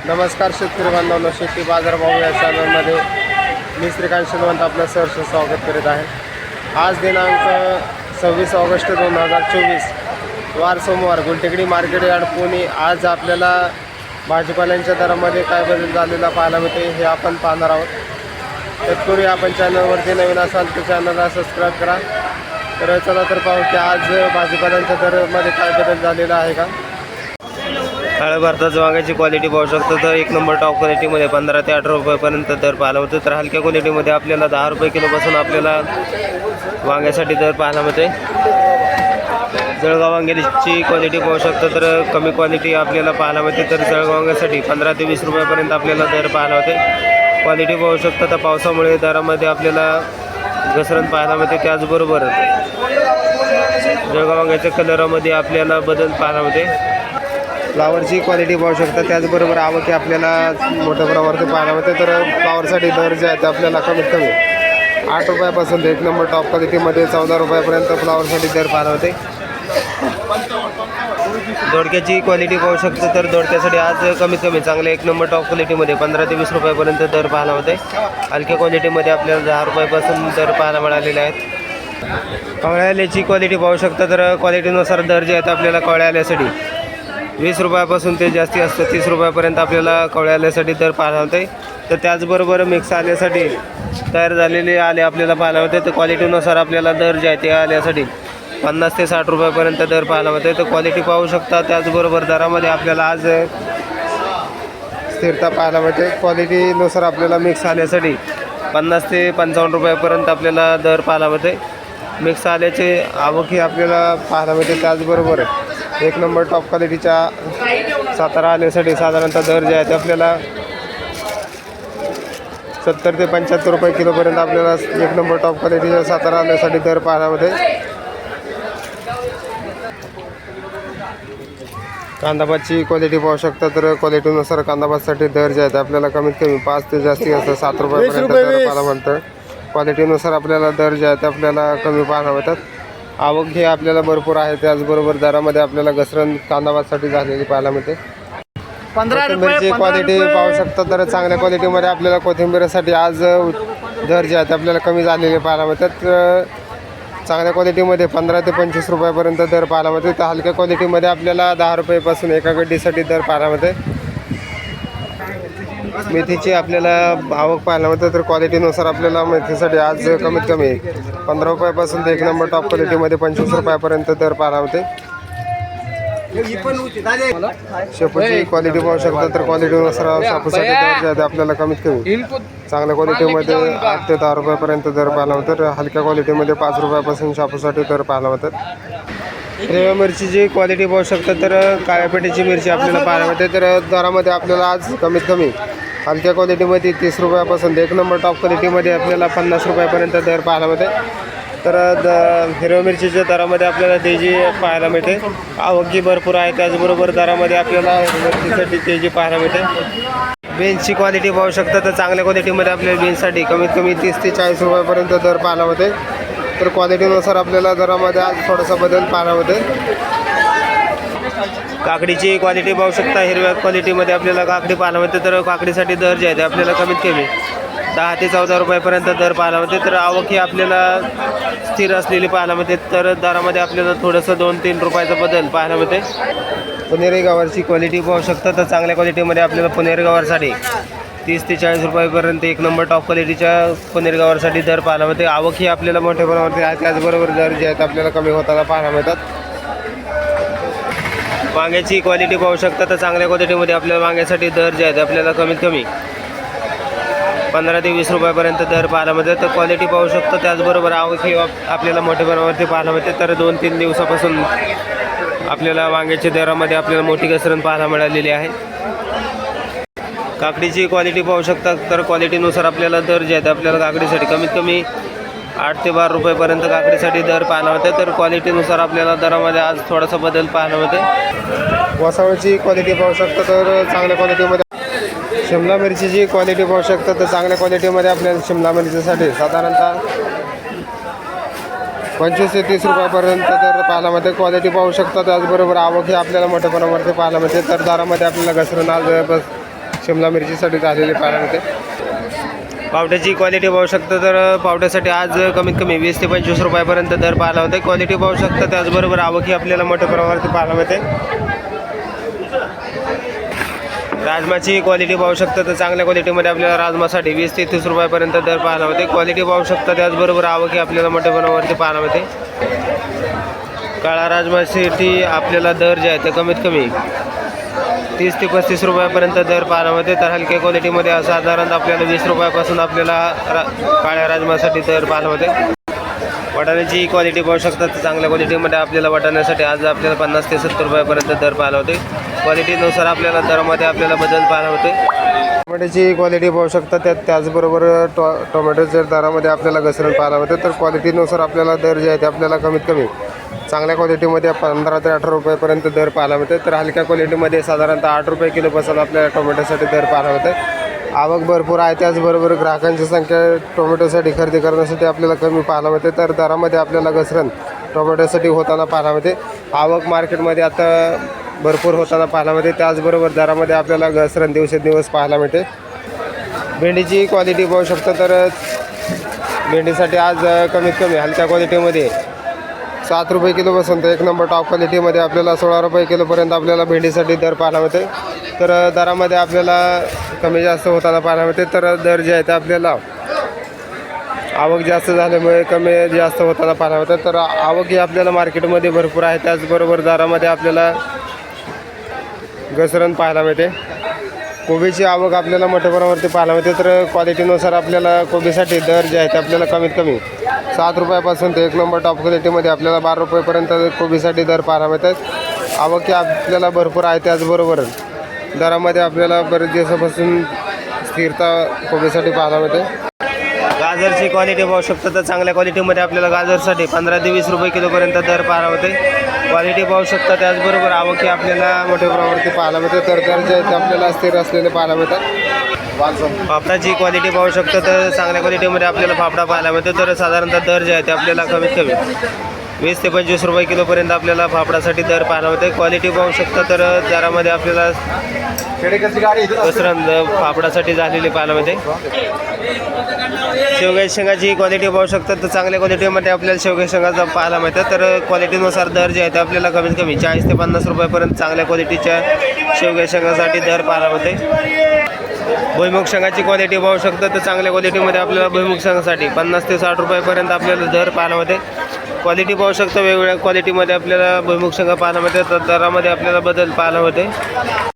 नमस्कार शेतकरी बांधवांनो, शेती बाजारभाव या चॅनलमध्ये मी श्रीकांत शिलवंत आपलं सहर्ष स्वागत करीत आहे। आज दिनांक 26 ऑगस्ट 2024 वार सोमवार, गुलटेकडी मार्केट यार्ड पुणे। आज आपल्याला भाजीपाल्यांच्या दरामध्ये काय बदल झालेला पाहायला मिळते हे आपण पाहणार आहोत। तत्पूर्वी आपण चॅनलवरती नवीन असाल तर चॅनलला सबस्क्राईब करा। तर चला तर पाहू की आज भाजीपाल्यांच्या दरामध्ये काय बदल झालेला आहे का। काळ्या भारताचं वांग्याची क्वालिटी पाहू शकतो तर एक नंबर टॉप क्वालिटीमध्ये 15 ते 18 रुपयापर्यंत दर पाहायला मिळतो। तर हलक्या क्वालिटीमध्ये आपल्याला 10 रुपये किलोपासून आपल्याला वांग्यासाठी दर पाहायला मिळते। जळगाव वांग्याची क्वालिटी पाहू शकतो तर कमी क्वालिटी आपल्याला पाहायला मिळते। तर जळगाव वांग्यासाठी 15 ते 20 रुपयापर्यंत आपल्याला दर पाहायला मिळते। क्वालिटी पाहू शकतो तर पावसामुळे दरामध्ये आपल्याला घसरण पाहायला मिळते। त्याचबरोबर जळगाव वांग्याच्या कलरामध्ये आपल्याला बदल पाहायला मिळते। फ्लावरची क्वालिटी पाहू शकता, त्याचबरोबर आवक आपल्याला मोठ्या प्रमाणावरती पाहायला मिळते। तर फ्लावरसाठी दर जे आहे ते आपल्याला कमीत कमी 8 रुपयापासून एक नंबर टॉप क्वालिटीमध्ये 14 रुपयापर्यंत फ्लावरसाठी दर पाहायला मिळते। दोडक्याची क्वालिटी पाहू शकतो तर दोडक्यासाठी आज कमीत कमी चांगले एक नंबर टॉप क्वालिटीमध्ये 15 ते 20 रुपयापर्यंत दर पाहायला मिळते। हलक्या क्वालिटीमध्ये आपल्याला 10 रुपयापासून दर पाहायला मिळालेले आहेत। कवळ्या आल्याची क्वालिटी पाहू शकता तर क्वालिटीनुसार दर जे आहेत आपल्याला कवळ्या आल्यासाठी 20 रुपयापासून ते जास्ती असतं 30 रुपयापर्यंत आपल्याला कवळ्या आल्यासाठी दर पाहायला होते। तर त्याचबरोबर मिक्स आल्यासाठी तयार झालेले आले आपल्याला पाहायला होते। तर क्वालिटीनुसार आपल्याला दर जे आहे ते आल्यासाठी 50 ते 60 रुपयापर्यंत दर पाहायला होते। तर क्वालिटी पाहू शकता, त्याचबरोबर दरामध्ये आपल्याला आज स्थिरता पाहायला मिळते। क्वालिटीनुसार आपल्याला मिक्स आल्यासाठी 50 ते 55 रुपयापर्यंत आपल्याला दर पाहायला मिळते। मिक्स आल्याचे आवकही आपल्याला पाहायला मिळते। त्याचबरोबर एक नंबर टॉप क्वालिटीच्या सातारा आल्यासाठी साधारणतः दर जे आहे ते आपल्याला 70 ते 75 रुपये किलोपर्यंत आपल्याला एक नंबर टॉप क्वालिटीच्या सातारा आल्यासाठी दर पाहायला मिळते। कांदापातची क्वालिटी पाहू शकता तर क्वालिटीनुसार कांदापातसाठी दर जे आहे ते आपल्याला कमीत कमी 5 ते जास्ती असतं 7 रुपयापर्यंत दर पाहायला मिळतं। क्वालिटीनुसार आपल्याला दर जे आहे ते आपल्याला कमी पाहायला मिळतात। आवक हे आपल्याला भरपूर आहे, त्याचबरोबर दरामध्ये आपल्याला घसरण कांदाभातसाठी झालेली पाहायला मिळते। कोथिंबीरची क्वालिटी पाहू शकता तर चांगल्या क्वालिटीमध्ये आपल्याला कोथिंबीरसाठी आज दर जे आहेत आपल्याला कमी झालेले पाहायला मिळतात। चांगल्या क्वालिटीमध्ये 15 ते 25 रुपयापर्यंत दर पाहायला मिळते। तर हलक्या क्वालिटीमध्ये आपल्याला 10 रुपयापासून एका गड्डीसाठी दर पाहायला मिळते। मेथीची आपल्याला आवक पाहायला मिळते तर क्वालिटीनुसार आपल्याला मेथीसाठी आज कमीत कमी 15 रुपयापासून एक नंबर टॉप क्वालिटीमध्ये 25 रुपयापर्यंत दर पाहायला मिळते। शेपूची क्वालिटी पाहू शकता तर क्वालिटीनुसार शापूसाठी दर जे आहे आपल्याला कमीत कमी चांगल्या क्वालिटीमध्ये 8 ते 10 रुपयापर्यंत दर पाहायला मिळतं। तर हलक्या क्वालिटीमध्ये 5 रुपयापासून शापूसाठी दर पाहायला मिळतात। हिरव्या मिरचीची क्वालिटी पाहू शकता तर काळ्या पेटीची मिरची आपल्याला पाहायला मिळते। तर दरामध्ये आपल्याला आज कमीत कमी हलक्या क्वालिटीमध्ये 30 रुपयापासून एक नंबर टॉप क्वालिटीमध्ये आपल्याला 50 रुपयापर्यंत दर पाहायला मिळते। तर हिरव्या मिरचीच्या दरामध्ये आपल्याला तेजी पाहायला मिळते। आवकी भरपूर आहे, त्याचबरोबर दरामध्ये आपल्याला मिरचीसाठी तेजी पाहायला मिळते। बीन्सची क्वालिटी पाहू शकता तर चांगल्या क्वालिटीमध्ये आपल्याला बीन्ससाठी कमीत कमी 30 ते 40 रुपयापर्यंत दर पाहायला मिळते। तर क्वालिटीनुसार आपल्याला दरामध्ये आज थोडासा बदल पाहायला मिळते। काकडीची क्वालिटी पाहू शकता, हिरव्या क्वालिटीमध्ये आपल्याला काकडी पाहायला मिळते। तर काकडीसाठी दर जे आहे ते आपल्याला कमीत कमी 10 ते 14 रुपयापर्यंत दर पाहायला मिळते। तर आवक ही आपल्याला स्थिर असलेली पाहायला मिळते। तर दरामध्ये आपल्याला थोडंसं 2-3 रुपयाचा बदल पाहायला मिळते। पुणेरी गवारची क्वालिटी पाहू शकता तर चांगल्या क्वालिटीमध्ये आपल्याला पुणेरी गवारसाठी 30 ते 40 रुपयापर्यंत एक नंबर टॉप क्वालिटीच्या पुणेरी गवारसाठी दर पाहायला मिळते। आवक ही आपल्याला मोठ्या प्रमाणावरती आहे, त्याचबरोबर दर जे आहेत आपल्याला कमी होताना पाहायला मिळतात। वांग्याची क्वालिटी पाहू शकता तर चांगल्या क्वालिटीमध्ये आपल्याला वांग्यासाठी दर जे आहेत आपल्याला कमीत कमी 15 ते 20 रुपयापर्यंत दर पाहायला मिळते। तर क्वालिटी पाहू शकतो, त्याचबरोबर आवक ही आपल्याला मोठ्या प्रमाणावरती पाहायला मिळते। तर 2-3 दिवसापासून आपल्याला वांग्याच्या दरामध्ये आपल्याला मोठी घसरण पाहायला मिळालेली आहे। काकडीची क्वालिटी पाहू शकता तर क्वालिटीनुसार आपल्याला दर जे आहेत आपल्याला काकडीसाठी कमीत कमी 8 ते 12 रुपयापर्यंत काकडीसाठी दर पाहायला मिळते। तर क्वालिटीनुसार आपल्याला दरामध्ये आज थोडासा बदल पाहायला मिळते। वासावळीची क्वालिटी पाहू शकता तर चांगल्या क्वालिटीमध्ये शिमला मिरचीची क्वालिटी पाहू शकता तर चांगल्या क्वालिटीमध्ये आपल्याला शिमला मिरचीसाठी साधारणतः 25 ते 30 रुपयापर्यंत दर पाहायला मिळते। क्वालिटी पाहू शकता, त्याचबरोबर आवक ही आपल्याला मोठ्या प्रमाणावरती पाहायला मिळते। तर दरामध्ये आपल्याला घसरण आज शिमला मिरचीसाठी झालेले पाहायला मिळते. पावट्याची क्वालिटी पाहू शकता तर पावट्यासाठी आज कमीत कमी 20 ते 25 रुपयापर्यंत दर पाहायला होते. क्वालिटी पाहू शकता, त्याचबरोबर आवकही आपल्याला मोठ्या प्रमाणावरती पाहायला मिळते. राजमाची क्वालिटी पाहू शकता तर चांगल्या क्वालिटीमध्ये आपल्याला राजमासाठी 20 ते 30 रुपयापर्यंत दर पाहायला होते. क्वालिटी पाहू शकता, त्याचबरोबर आवकही आपल्याला मोठ्या प्रमाणावरती पाहायला मिळते. काळा राजमासाठी आपल्याला दर जे आहे ते कमीत कमी 30 ते 35 रुपयापर्यंत दर पाहायला मिळते. तर हलक्या क्वालिटीमध्ये साधारणतः आपल्याला 20 रुपयापासून आपल्याला काळ्या राजमासाठी दर पाहायला मिळते. वाटाण्याची क्वालिटी पाहू शकता तर चांगल्या क्वालिटीमध्ये आपल्याला वाटाण्यासाठी आज आपल्याला 50 ते 70 रुपयापर्यंत दर पाहायला होते. क्वालिटीनुसार आपल्याला दरामध्ये आपल्याला बदल पाहायला होते. टोमॅटोची क्वालिटी पाहू शकता, त्याचबरोबर टोमॅटोच्या दरामध्ये आपल्याला घसरण पाहायला होते. तर क्वालिटीनुसार आपल्याला दर जे आहे ते आपल्याला कमीत कमी चांगल्या क्वालिटीमध्ये 15 ते 18 रुपयापर्यंत दर पाहायला मिळते. तर हलक्या क्वालिटीमध्ये साधारणतः 8 रुपये किलोपासून आपल्याला टोमॅटोसाठी दर पाहायला मिळते. आवक भरपूर आहे, त्याचबरोबर ग्राहकांची संख्या टोमॅटोसाठी खरेदी करण्यासाठी आपल्याला कमी पाहायला मिळते. तर दरामध्ये आपल्याला घसरण टोमॅटोसाठी होताना पाहायला मिळते. आवक मार्केटमध्ये आता भरपूर होताना पाहायला मिळते, त्याचबरोबर दरामध्ये आपल्याला घसरण दिवसेंदिवस पाहायला मिळते. भेंडीची क्वालिटी पाहू शकता तर भेंडीसाठी आज कमीत कमी हलक्या क्वालिटीमध्ये 7 रुपये किलोपासून तर 1 नंबर टॉप क्वालिटीमध्ये आपल्याला 16 रुपये किलोपर्यंत आपल्याला भेंडीसाठी दर पाहायला मिळते. तर दरामध्ये आपल्याला कमी जास्त होताना पाहायला मिळते. तर दर जे आहे ते आपल्याला आवक जास्त झाल्यामुळे कमी जास्त होताना पाहायला मिळते. तर आवक ही आपल्याला मार्केटमध्ये भरपूर आहे, त्याचबरोबर दरामध्ये आपल्याला घसरण पाहायला मिळते. कोबीची आवक आपल्याला मोठ्या प्रमाणावरती पाहायला मिळते. तर क्वालिटीनुसार आपल्याला कोबीसाठी दर जे आहे ते आपल्याला कमीत कमी 7 रुपयापासून ते 1 नंबर टॉप क्वालिटीमध्ये आपल्याला 12 रुपयेपर्यंत कोबीसाठी दर पाहायला मिळतात. आवक ही आपल्याला भरपूर आहे, त्याचबरोबर दरामध्ये आपल्याला बरेच दिवसापासून स्थिरता कोबीसाठी पाहायला मिळते. गाजरची क्वालिटी पाहू शकता तर चांगल्या क्वालिटीमध्ये आपल्याला गाजरसाठी 15 ते 20 रुपये किलोपर्यंत दर पाहायला मिळते. क्वालिटी पाहू शकता, त्याचबरोबर आवक ही आपल्याला मोठ्या प्रमाणावरती पाहायला मिळते. तर दर जे आहेत ते आपल्याला स्थिर असलेले पाहायला मिळतात. फाफडाची क्वालिटी पाहू शकता तर चांगल्या क्वालिटीमध्ये आपल्याला फाफडा पाहायला मिळतो. तर साधारणतः दर जे आहे ते आपल्याला कमीत कमी 20 ते 25 रुपये किलोपर्यंत आपल्याला फाफडासाठी दर पाहायला मिळते. क्वालिटी पाहू शकता तर दरामध्ये आपल्याला घसरण फाफडासाठी झालेली पाहायला मिळते. शेवग्या शेंगाची क्वालिटी पाहू शकता तर चांगल्या क्वालिटीमध्ये आपल्याला शेवग्या शेंगाचा पाहायला मिळतं. तर क्वालिटीनुसार दर जे आहे ते आपल्याला कमीत कमी 40 ते 50 रुपयापर्यंत चांगल्या क्वालिटीच्या शेवग्या शेंगासाठी दर पाहायला मिळते. भुईमुग शेंगाची क्वालिटी पाहू शकता तर चांगल्या क्वालिटीमध्ये आपल्याला भुईमुग शेंगासाठी 50 ते 60 रुपयापर्यंत आपल्याला दर पाहायला मिळते. क्वालिटी पाहू शकता वेगवेगळ्या क्वालिटीमध्ये आपल्याला भुईमुग शेंगा पाहायला मिळते. तर दरामध्ये आपल्याला बदल पाहायला मिळते.